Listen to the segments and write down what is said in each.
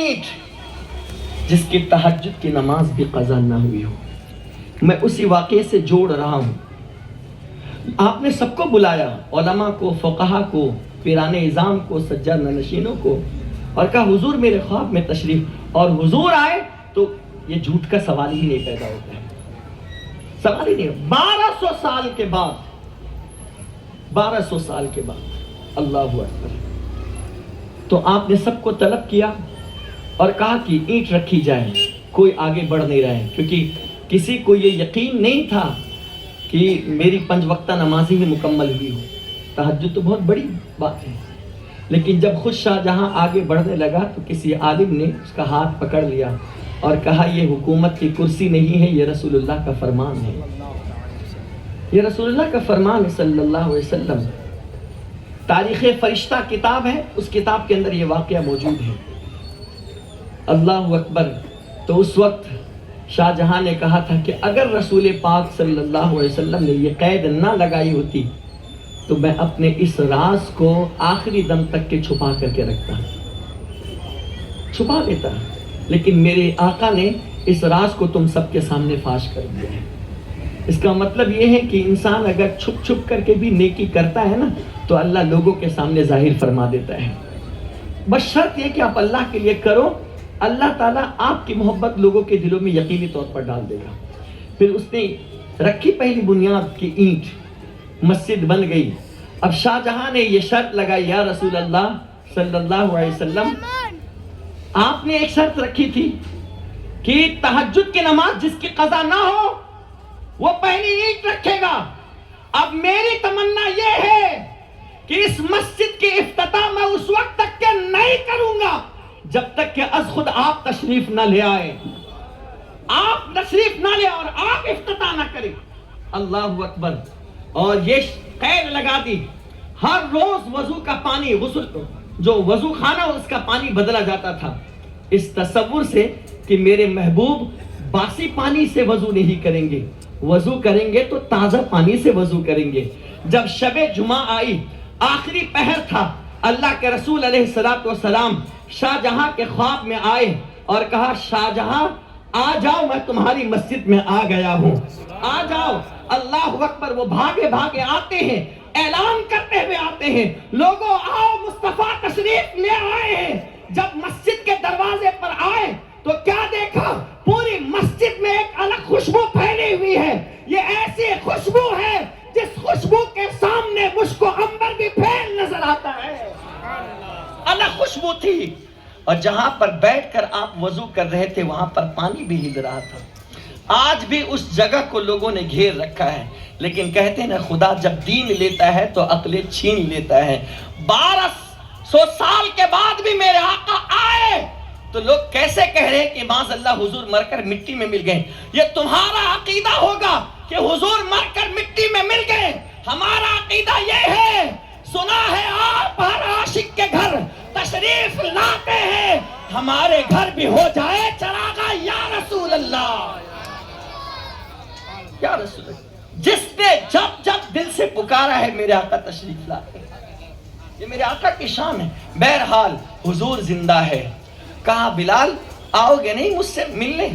اینٹ جس کی تہجد کی نماز بھی قضا نہ ہوئی ہو. میں اسی واقعے سے جوڑ رہا ہوں. آپ نے سب کو بلایا، علماء کو، فقہا کو، پیران اعظام کو، سجاد نشینوں کو، اور کہا حضور میرے خواب میں تشریف، اور حضور آئے تو یہ جھوٹ کا سوال ہی نہیں پیدا ہوتا ہے. سوال ہی نہیں. 1200 سال کے بعد 1200 سال کے بعد اللہ اکبر. تو آپ نے سب کو طلب کیا اور کہا کہ اینٹ رکھی جائے. کوئی آگے بڑھ نہیں رہا ہے، کیونکہ کسی کو یہ یقین نہیں تھا کہ میری 5 وقتہ نماز ہی مکمل ہوئی ہو. تہجد تو بہت بڑی بات ہے. لیکن جب خود شاہ جہاں آگے بڑھنے لگا تو کسی عالم نے اس کا ہاتھ پکڑ لیا اور کہا یہ حکومت کی کرسی نہیں ہے، یہ رسول اللہ کا فرمان ہے. یہ رسول اللہ کا فرمان ہے صلی اللہ علیہ وسلم. تاریخ فرشتہ کتاب ہے، اس کتاب کے اندر یہ واقعہ موجود ہے. اللہ اکبر. تو اس وقت شاہ جہاں نے کہا تھا کہ اگر رسول پاک صلی اللہ علیہ وسلم نے یہ قید نہ لگائی ہوتی تو میں اپنے اس راز کو آخری دم تک کے چھپا کر کے رکھتا، چھپا دیتا. لیکن میرے آقا نے اس راز کو تم سب کے سامنے فاش کر دیا ہے. اس کا مطلب یہ ہے کہ انسان اگر چھپ چھپ کر کے بھی نیکی کرتا ہے نا تو اللہ لوگوں کے سامنے ظاہر فرما دیتا ہے. بس شرط یہ کہ آپ اللہ کے لیے کرو، اللہ تعالیٰ آپ کی محبت لوگوں کے دلوں میں یقینی طور پر ڈال دے گا. پھر اس نے رکھی پہلی بنیاد کی اینٹ، مسجد بن گئی. اب شاہ جہاں نے یہ شرط لگائی، یا رسول اللہ صلی اللہ علیہ وسلم آپ نے ایک شرط رکھی تھی کہ تہجد کی نماز جس کی قضا نہ ہو وہ پہلی اینٹ رکھے گا. اب میری تمنا یہ ہے کہ اس مسجد کی افتتاح میں اس وقت تک کہ نہیں کروں گا جب تک کہ از خود آپ تشریف نہ لے آئے. آپ تشریف نہ لے اور آپ افتتاح نہ کریں. اللہ اکبر. اور یہ قید لگا دی، ہر روز وضو کا پانی، غسل جو وضو خانہ اس کا پانی بدلا جاتا تھا، اس تصور سے کہ میرے محبوب باسی پانی سے وضو نہیں کریں گے، وضو کریں گے تو تازہ پانی سے وضو کریں گے. جب شب جمعہ آئی، آخری پہر تھا، اللہ کے رسول علیہ السلام شاہ جہاں کے خواب میں آئے اور کہا شاہ جہاں آ جاؤ، میں تمہاری مسجد میں آ گیا ہوں، آ جاؤ. اللہ اکبر. وہ بھاگے بھاگے آتے ہیں، اعلان کرتے ہوئے آتے ہیں، لوگوں آؤ مصطفیٰ تشریف لے آئے ہیں. جب مسجد کے دروازے پر آئے تو کیا دیکھا؟ پوری مسجد میں ایک الگ خوشبو پھیلی ہوئی ہے. یہ ایسی خوشبو ہے جس خوشبو کے سامنے مشک و عنبر بھی پھیل نظر آتا ہے. الگ خوشبو تھی. اور جہاں پر بیٹھ کر آپ وضو کر رہے تھے وہاں پر پانی بھی ہل رہا تھا. آج بھی اس جگہ کو لوگوں نے گھیر رکھا ہے. لیکن کہتے ہیں نا خدا جب دین لیتا ہے تو عقلیں چھین لیتا ہے. 1200 سال کے بعد بھی میرے آقا آئے تو لوگ کیسے کہہ رہے ہیں کہ معاذ اللہ حضور مر کر مٹی میں مل گئے. یہ تمہارا عقیدہ ہوگا کہ حضور مر کر مٹی میں مل گئے. ہمارا عقیدہ یہ ہے، سنا ہے آپ ہر عاشق کے گھر تشریف لاتے ہیں، ہمارے گھر بھی ہو جائے چراغا یا رسول اللہ، یا رسول اللہ. جس نے جب جب دل سے پکارا ہے میرے آقا تشریف لاتے ہیں. یہ میرے آقا کی شان ہے. بہرحال حضور زندہ ہے. کہا بلال آؤ گے نہیں مجھ سے ملنے؟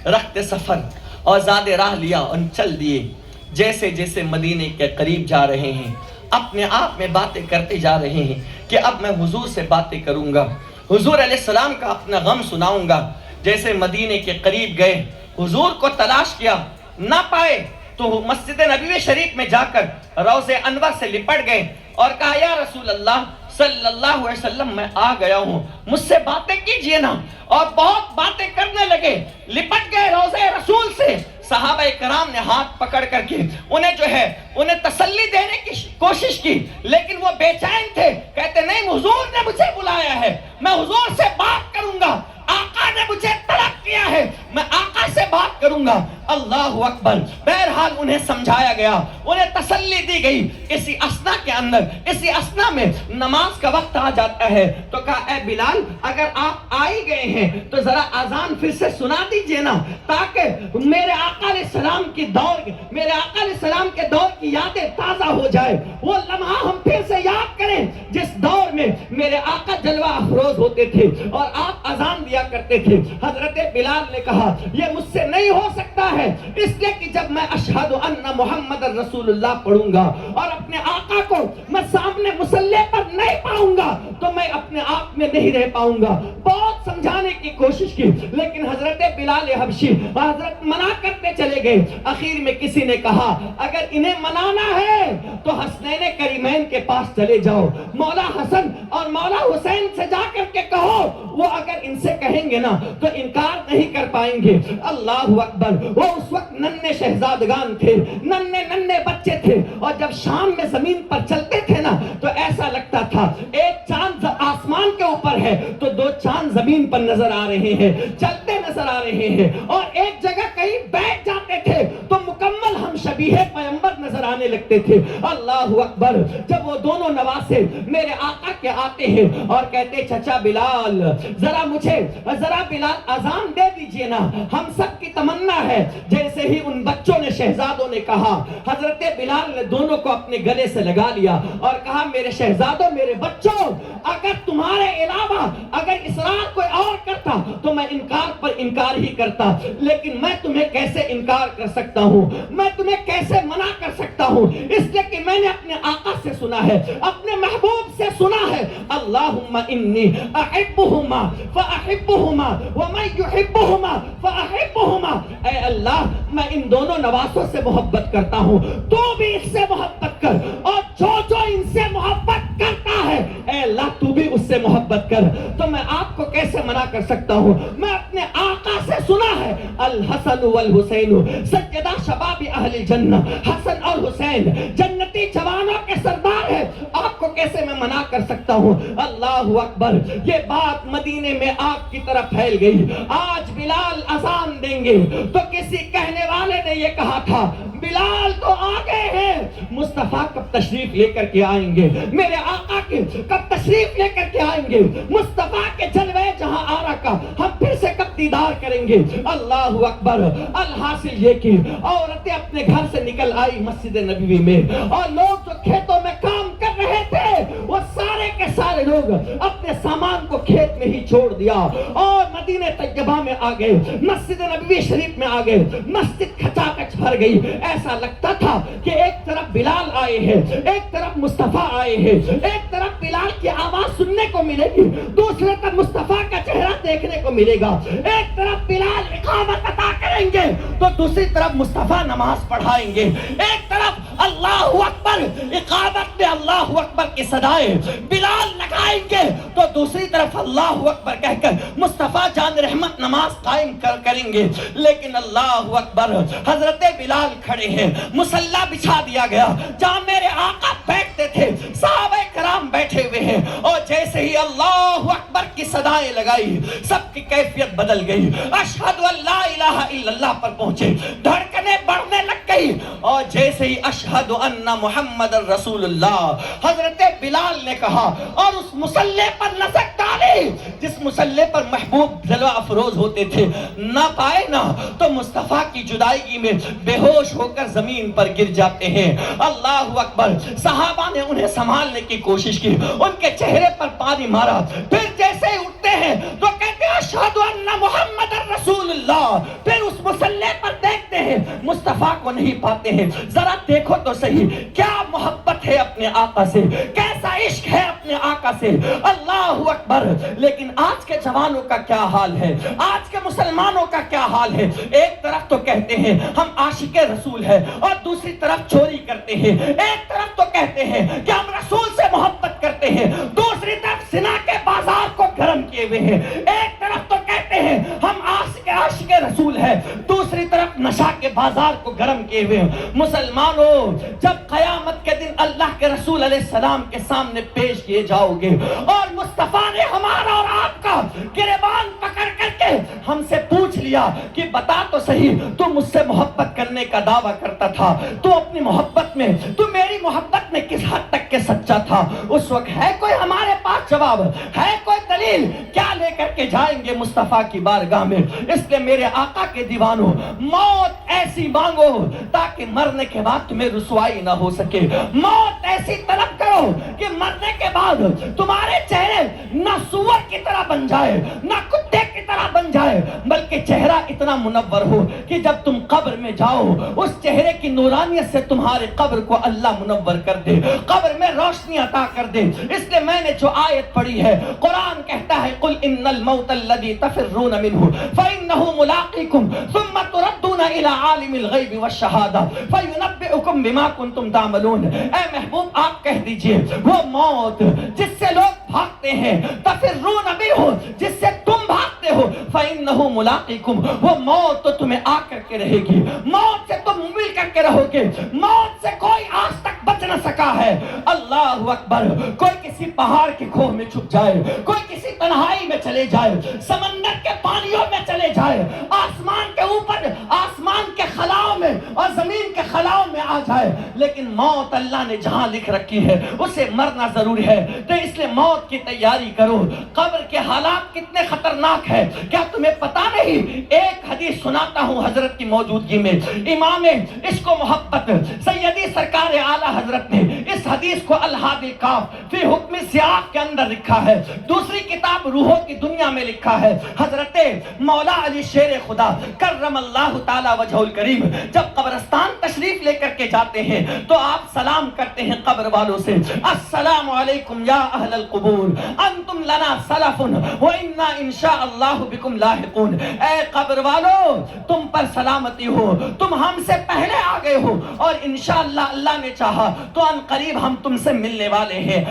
رخت سفر اور زاد راہ لیا اور چل دیے. جیسے جیسے مدینے کے قریب جا رہے ہیں اپنے آپ میں باتیں کرتے جا رہے ہیں کہ اب میں حضور سے باتیں کروں گا، حضور علیہ السلام کا اپنا غم سناؤں گا. جیسے مدینے کے قریب گئے، حضور کو تلاش کیا، نہ پائے تو مسجد نبوی شریف میں جا کر روضہ انور سے لپٹ گئے اور کہا یا رسول اللہ صلی اللہ علیہ وسلم میں آ گیا ہوں، مجھ سے باتیں کیجئے نا. اور بہت باتیں کرنے لگے، لپٹ گئے روضہ رسول سے. صحابہ کرام نے ہاتھ پکڑ کر کے انہیں تسلی دینے کی کوشش کی، لیکن وہ بے چین تھے. کہتے نہیں حضور نے مجھے بلایا ہے، میں حضور سے بات کروں گا. آقا نے مجھے طلب کیا ہے، میں آقا سے بات کروں گا. اللہ اکبر. بہرحال انہیں سمجھایا گیا, انہیں تسلی دی گئی. اسی اسنا کے اندر, اسی اسنا میں نماز کا وقت آ جاتا ہے. تو کہا اے بلال, اگر آپ آ ہی گئے ہیں تو ذرا اذان پھر سے سنا دیجئے نا, تاکہ میرے آقا علیہ السلام کی دور, میرے آقا علیہ السلام کے دور کی یادیں تازہ ہو جائے. وہ لمحہ ہم پھر سے یاد کریں جس دور میں میرے آقا جلوہ افروز ہوتے تھے اور آپ اذان دیا کرتے تھے. حضرت بلال نے کہا یہ مجھ سے نہیں ہو سکتا ہے, اس لیے کہ جب میں اشہد ان محمد رسول اللہ پڑھوں گا اور اپنے آقا کو میں سامنے مصلی پر نہیں پاؤں گا تو میں اپنے آپ میں نہیں رہ پاؤں گا. بہت سمجھانے کی کوشش کی, لیکن حضرت بلال حبشی حضرت منع کرتے چلے گئے. آخر میں کسی نے کہا اگر انہیں منانا ہے تو حسنین کریمین کے پاس چلے جاؤ, مولا حسن اور مولا حسین سے جا کر کے کہو, وہ اگر ان سے کہیں گے نا تو انکار نہیں کر پائیں گے. اللہ اکبر. وہ اس وقت ننھے شہزادگان تھے, ننھے بچے تھے, اور جب شام میں زمین پر چلتے تھے نا تو ایسا لگتا تھا ایک چاند آسمان کے اوپر ہے تو دو چاند زمین پر نظر آ رہے ہیں, چلتے نظر آ رہے ہیں. اور ایک جگہ کہیں بیٹھ جاتے تھے تو مکمل ہم شبیہ پیغمبر نظر آنے لگتے تھے. اللہ اکبر. جب وہ دونوں نواسے میرے آقا کے آتے ہیں اور کہتے چچا بلال ذرا بلال اذان دے دیجئے نا, ہم سب کی تمنا ہے. جیسے ہی ان بچوں نے, شہزادوں نے کہا, حضرت بلال نے دونوں کو اپنے گلے سے لگا لیا اور کہا میرے شہزادوں, میرے بچوں, اگر تمہارے علاوہ اگر اسرار کوئی اور کرتا تو میں انکار پر انکار ہی کرتا, لیکن میں تمہیں کیسے انکار کر سکتا ہوں, میں تمہیں کیسے منع کر سکتا ہوں, اس لیے کہ میں نے اپنے آقا سے سنا ہے, اپنے محبوب سے سنا ہے, اللہم انی احبہما فاحبہما ومن یحبہما فاحبہما. اے اللہ, میں ان دونوں نواسوں سے محبت کرتا ہوں, تو بھی اس سے محبت کر, اور جو ان سے محبت کرتا ہے اے اللہ تو بھی اس سے محبت کر. تو میں آپ کو کیسے منع کر سکتا ہوں, میں اپنے آقا سے سنا ہے الحسن والحسین سیدہ شباب اہل جنہ, حسن اور حسین جنتی جوانوں کے سردار ہے, آپ کو کیسے میں منع کر سکتا ہوں. اللہ اکبر. یہ بات مدینے میں آگ کی طرح پھیل گئی. آج بلال اذان دیں گے تو کسی کہنے والے نے یہ کہا تھا بلال تو آگے ہیں, مصطفیٰ کب تشریف لے کر کے آئیں گے, میرے آقا کے کب تشریف لے کر کے آئیں گے, مصطفیٰ کے جلوے جہاں آرا کا ہم پھر سے کب دیدار کریں گے. اللہ اکبر. الحاصل یہ کہ عورتیں اپنے گھر سے نکل آئی مسجد نبوی میں, اور لوگ جو کھیتوں میں کام کر رہے تھے وہ سارے کے سارے لوگ اپنے سامان کو کھیت میں ہی چھوڑ دیا اور مدینہ طیبہ میں آ گئے, مسجد نبوی شریف میں آ گئے. مسجد کھچا کچ بھر گئی. ایسا لگتا تھا کہ ایک طرف بلال آئے ہیں, ایک طرف مصطفیٰ آئے ہیں, ایک طرف بلال کی آواز سننے کو ملے گی, دوسرے طرف مصطفیٰ کا چہرہ دیکھنے کو ملے گا. ایک طرف بلال اقامت عطا کریں گے تو دوسری طرف مصطفیٰ نماز پڑھائیں گے. ایک طرف اللہ اکبر اقامت میں اللہ اکبر کی صدائیں بلال لگائیں گے تو دوسری طرف اللہ اکبر کہہ کر مصطفیٰ جان رحمت نماز قائم کریں گے. لیکن اللہ اکبر, حضرت بلال کھڑے ہیں, مصلی بچھا دیا گیا جہاں میرے آقا بیٹھتے تھے, صحابہ کرام بیٹھے ہوئے ہیں, اور جیسے ہی اللہ اکبر کی صدائیں لگائی سب کی کیفیت بدل گئی. اشہد ان لا الہ الا اللہ پر پہنچے, دھڑکنیں بڑھنے لگ گئی, اور جیسے ہی اشہد ان محمد رسول اللہ حضرت بلال نے کہا اور اس مصلی پر نظر ڈالی جس مصلی پر محبوب جلوہ افروز ہوتے تھے, نہ پائے نا تو مصطفیٰ کی جدائیگی میں بے ہوش ہو کر زمین پر گر جاتے ہیں. اللہ اکبر. صحابہ نے انہیں سنبھالنے کی کوشش کی, ان کے چہرے پر پانی مارا, پھر جیسے ہی اٹھتے ہیں تو کہتے ہیں اشہد ان محمد رسول اللہ. پھر اس مصلی پر دیکھتے ہیں مصطفیٰ کو نہیں پاتے ہیں. ذرا دیکھو تو صحیح کیا محبت ہے اپنے آقا سے, کیسا عشق ہے اپنے آقا سے. اللہ اکبر. لیکن آج کے جوانوں کا کیا حال ہے, آج کے مسلمانوں کا کیا حال ہے. ایک طرف تو کہتے ہیں ہم عاشق رسول ہیں اور دوسری طرف چوری کرتے ہیں. ایک طرف تو کہتے ہیں کہ ہم رسول سے محبت کرتے ہیں, دوسری طرف زنا کے بازار کو گرم کیے ہوئے ہیں. ایک طرف تو کہتے ہیں ہم عاشق رسول ہیں, دوسری طرف نشہ کے بازار کو گرم کیے ہوئے ہیں. مسلمانوں, جب قیامت کے دن اللہ کے رسول علیہ السلام کے سامنے پیش کیے جاؤ گے اور مصطفیٰ نے ہمارا اور آپ کا گریبان پکڑ کر کے ہم سے پوچھ لیا کہ بتا تو صحیح، تو مجھ سے محبت کرنے کا دعویٰ کرتا تھا، تو اپنی محبت میں، تو میری محبت میں کس حد تک کے سچا تھا؟ اس وقت ہے کوئی ہمارے پاس جواب؟ ہے کوئی دلیل؟ کیا لے کر کے جائیں گے مصطفیٰ کی بارگاہ میں؟ اس لیے میرے آقا کے دیوانوں، موت ایسی مانگو تاکہ مرنے کے بعد تمہیں رسوائی نہ ہو سکے، موت ایسی طلب کرو کہ مرنے کے بعد تمہارے چہرے نہ سور کی طرح بن جائے، نہ کتے کی طرح بن جائے، بلکہ چہرہ اتنا منور ہو کہ جب تم قبر میں جاؤ اس چہرے کی نورانیت سے تمہارے قبر کو اللہ منور کر دے، قبر میں روشنی عطا کر دے۔ اس لیے میں نے جو آیت پڑھی ہے، قرآن کہتا ہے قل ان الموت الذي تفرون منه فانه ملاقيكم ثم تردون الى عالم الغیب والشہادہ فینبئکم بما کنتم تعملون۔ اے محبوب آپ کہہ دیجئے وہ موت جس سے لوگ بھاگتے ہیں، تفرون منه جس سے تم بھاگتے ہو، فانه ملاقيكم وہ موت تو تمہیں آ کر کے رہے گی، موت سے تم مل کر کے رہو گے، موت سے کوئی آج تک بچ نہ سکا ہے۔ اللہ اکبر، کوئی کسی پہاڑ کے کھوہ میں چھپ جائے، کوئی کسی تنہائی میں چلے جائے، سمندر کے پانیوں میں چلے جائے، آسمان کے اوپر، آسمان کے خلاؤں میں اور زمین کے خلاؤں میں آ جائے، لیکن موت اللہ نے جہاں لکھ رکھی ہے اسے مرنا ضروری ہے۔ تو اس لیے موت کی تیاری کرو۔ قبر کے حالات کتنے خطرناک ہیں کیا تمہیں پتا نہیں؟ ایک حدیث سناتا ہوں حضرت کی موجودگی میں، امام عشق و محبت سیدی سرکار اعلیٰ حضرت نے اس حدیث کو الہادی کاف فی حکم سیاق کے اندر لکھا ہے، دوسری کتاب روحوں کی دنیا میں لکھا ہے۔ حضرت مولا علی شیر خدا کرم اللہ تعالی وجہ الکریم جب قبرستان تشریف لے کر کے جاتے ہیں تو آپ سلام کرتے ہیں قبر والوں سے، السلام علیکم یا اہل القبور انتم لنا سلف و انا انشاء اللہ بکم لاحقون۔ اے قبر والو تم پر سلامتی ہو، تم ہم سے پہلے آ گئے ہو اور انشاءاللہ اللہ نے چاہا تو ان قریب ہم تم سے ملنے والے ہیں۔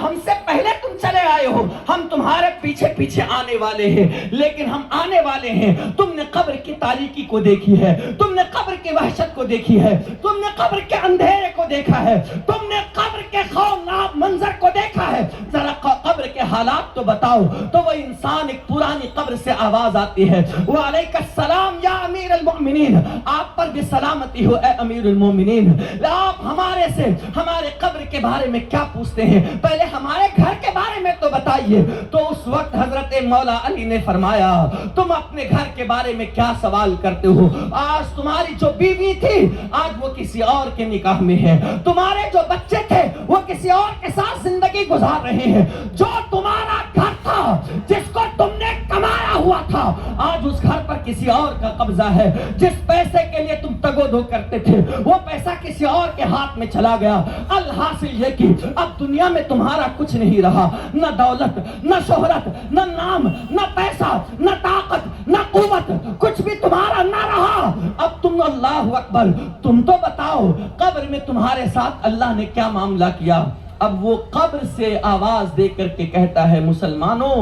ہم سے پہلے تم چلے آئے ہو، ہم تمہارے پیچھے پیچھے آنے والے ہیں، لیکن ہم آنے والے ہیں۔ تم نے قبر کی تاریکی کو دیکھی ہے، تم نے قبر کی وحشت کو دیکھی ہے، تم نے قبر کے اندھیرے کو دیکھا ہے، تم نے قبر کے خوفناک منظر کو دیکھا ہے، ذرا قبر کے حالات تو بتاؤ۔ تو وہ انسان ایک پرانی قبر سے آواز آتی ہے، وعلیک السلام یا امیر المؤمنین، آپ پر بھی سلامتی ہو اے امیر المومنین۔ آپ ہمارے سے ہمارے قبر کے بارے میں کیا پوچھتے ہیں؟ پہلے ہمارے گھر کے بارے میں تو بتائیے۔ تو اس وقت حضرت مولا علی نے فرمایا تم اپنے گھر کے بارے میں کیا سوال کرتے ہو؟ آج تمہاری جو بیوی تھی آج وہ کسی اور کے نکاح میں ہے، تمہارے جو بچے تھے وہ کسی اور کے ساتھ زندگی گزار رہے ہیں، جو تمہارا گھر تھا جس کو تم نے کمایا ہوا تھا آج اس گھر پر کسی اور کا قبضہ ہے، جس پیسے کے لیے تم تگ و دو کرتے تھے وہ پیسہ کسی اور کے ہاتھ میں چلا گیا۔ الحاصل یہ کہ اب دنیا میں تمہارا کچھ نہیں رہا، نہ دولت، نہ شہرت، نہ نام، نہ پیسہ، نہ طاقت، نہ قوت، کچھ بھی تمہارا نہ رہا۔ اب تم اللہ اکبر، تم تو بتاؤ قبر میں تمہارے ساتھ اللہ نے کیا معاملہ کیا؟ اب وہ قبر سے آواز دے کر کے کہتا ہے مسلمانوں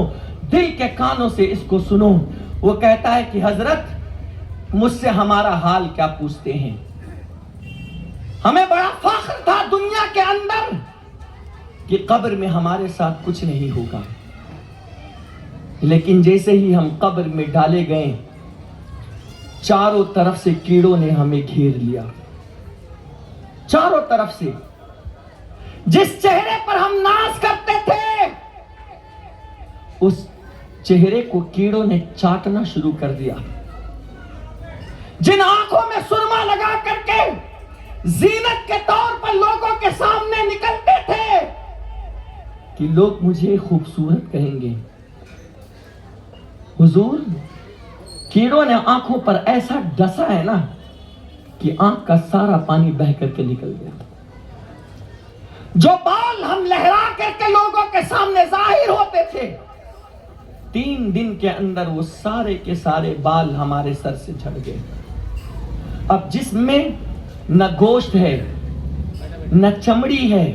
دل کے کانوں سے اس کو سنو، وہ کہتا ہے کہ حضرت مجھ سے ہمارا حال کیا پوچھتے ہیں؟ ہمیں بڑا فخر تھا دنیا کے اندر کہ قبر میں ہمارے ساتھ کچھ نہیں ہوگا، لیکن جیسے ہی ہم قبر میں ڈالے گئے چاروں طرف سے کیڑوں نے ہمیں گھیر لیا، چاروں طرف سے۔ جس چہرے پر ہم ناز کرتے تھے اس چہرے کو کیڑوں نے چاٹنا شروع کر دیا۔ جن آنکھوں میں سرما لگا کر کے زینت کے طور پر لوگوں کے سامنے نکلتے تھے کہ لوگ مجھے خوبصورت کہیں گے، حضور کیڑوں نے آنکھوں پر ایسا ڈسا ہے نا کہ آنکھ کا سارا پانی بہ کر کے نکل گیا۔ جو بال ہم لہرا کر کے لوگوں کے سامنے ظاہر ہوتے تھے 3 دن کے اندر وہ سارے کے سارے بال ہمارے سر سے جھڑ گئے۔ اب جسم میں نہ گوشت ہے، نہ چمڑی ہے،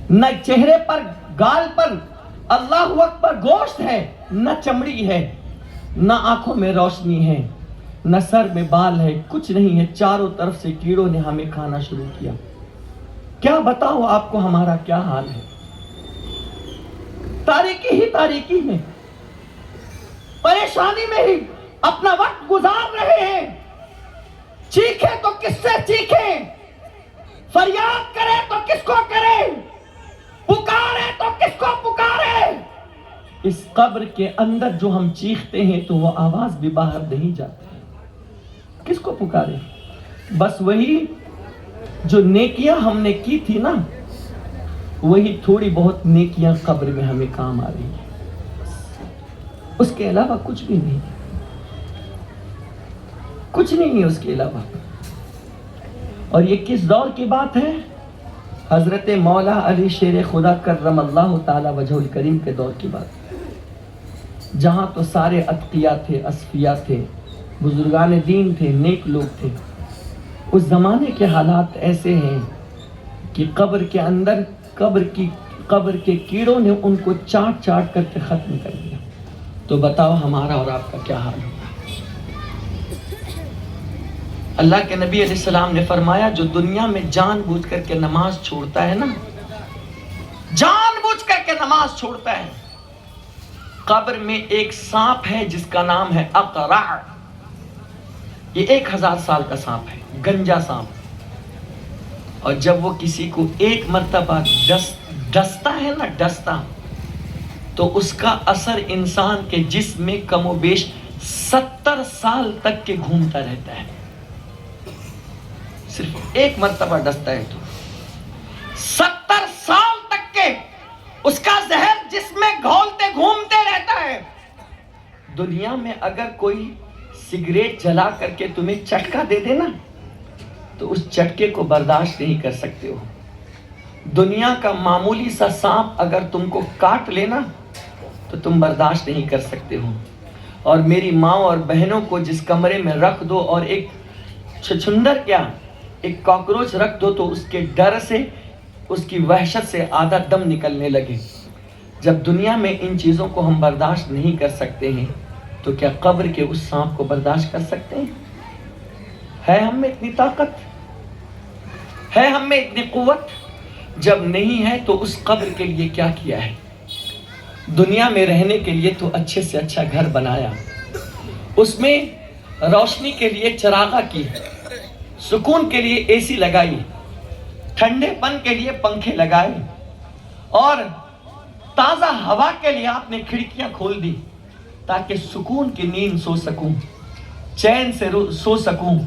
نہ چہرے پر گال پر اللہ اکبر گوشت ہے، نہ چمڑی ہے، نہ آنکھوں میں روشنی ہے، نہ سر میں بال ہے، کچھ نہیں ہے۔ چاروں طرف سے کیڑوں نے ہمیں کھانا شروع کیا۔ کیا بتاؤ آپ کو ہمارا کیا حال ہے؟ تاریکی ہی تاریکی میں، پریشانی میں ہی اپنا وقت گزار رہے ہیں. چیخیں تو کس سے چیخیں, فریاد کرے تو کس کو کرے, پکارے تو کس کو پکارے. اس قبر کے اندر جو ہم چیختے ہیں تو وہ آواز بھی باہر نہیں جاتی. کس کو پکارے؟ بس وہی جو نیکیاں ہم نے کی تھی نا, وہی تھوڑی بہت نیکیاں قبر میں ہمیں کام آ رہی ہیں. اس کے علاوہ کچھ بھی نہیں, کچھ نہیں ہے اس کے علاوہ. اور یہ کس دور کی بات ہے؟ حضرت مولا علی شیر خدا کرم اللہ تعالی وجہ الکریم کے دور کی بات ہے, جہاں تو سارے اتقیاء تھے, اصفیاء تھے, بزرگان دین تھے, نیک لوگ تھے. اس زمانے کے حالات ایسے ہیں کہ قبر کے اندر قبر کے کیڑوں نے ان کو چاٹ چاٹ کر کے ختم کر دیا. تو بتاؤ ہمارا اور آپ کا کیا حال ہوگا؟ اللہ کے نبی علیہ السلام نے فرمایا, جو دنیا میں جان بوجھ کر کے نماز چھوڑتا ہے نا, جان بوجھ کر کے نماز چھوڑتا ہے, قبر میں ایک سانپ ہے جس کا نام ہے اقرع. یہ 1000 سال کا سانپ ہے, گنجا سانپ. اور جب وہ کسی کو ایک مرتبہ ڈستا ہے نا, ڈستا, تو اس کا اثر انسان کے جسم میں کم و بیش 70 سال تک کے گھومتا رہتا ہے. صرف ایک مرتبہ ڈستا ہے تو 70 سال تک کے اس کا زہر جسم میں گھولتے گھومتے رہتا ہے. دنیا میں اگر کوئی سگریٹ جلا کر کے تمہیں چٹکا دے دے نا, تو اس چٹکے کو برداشت نہیں کر سکتے ہو. دنیا کا معمولی سا سانپ اگر تم کو کاٹ لینا تو تم برداشت نہیں کر سکتے ہو. اور میری ماں اور بہنوں کو جس کمرے میں رکھ دو اور ایک چھچندر کیا, ایک کاکروچ رکھ دو, تو اس کے ڈر سے, اس کی وحشت سے آدھا دم نکلنے لگے. جب دنیا میں ان چیزوں کو ہم برداشت نہیں کر سکتے ہیں, تو کیا قبر کے اس سانپ کو برداشت کر سکتے ہیں؟ ہے ہم میں اتنی طاقت؟ ہے ہم میں اتنی قوت؟ جب نہیں ہے تو اس قبر کے لیے کیا کیا ہے؟ دنیا میں رہنے کے لیے تو اچھے سے اچھا گھر بنایا, اس میں روشنی کے لیے چراغاں کی, سکون کے لیے اے سی لگائی, ٹھنڈے پن کے لیے پنکھے لگائے, اور تازہ ہوا کے لیے آپ نے کھڑکیاں کھول دی تاکہ سکون کی نیند سو سکوں, چین سے سو سکوں.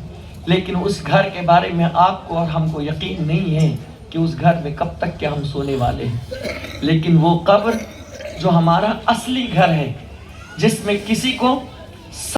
لیکن اس گھر کے بارے میں آپ کو اور ہم کو یقین نہیں ہے کہ اس گھر میں کب تک کہ ہم سونے والے ہیں. لیکن وہ قبر جو ہمارا اصلی گھر ہے, جس میں کسی کو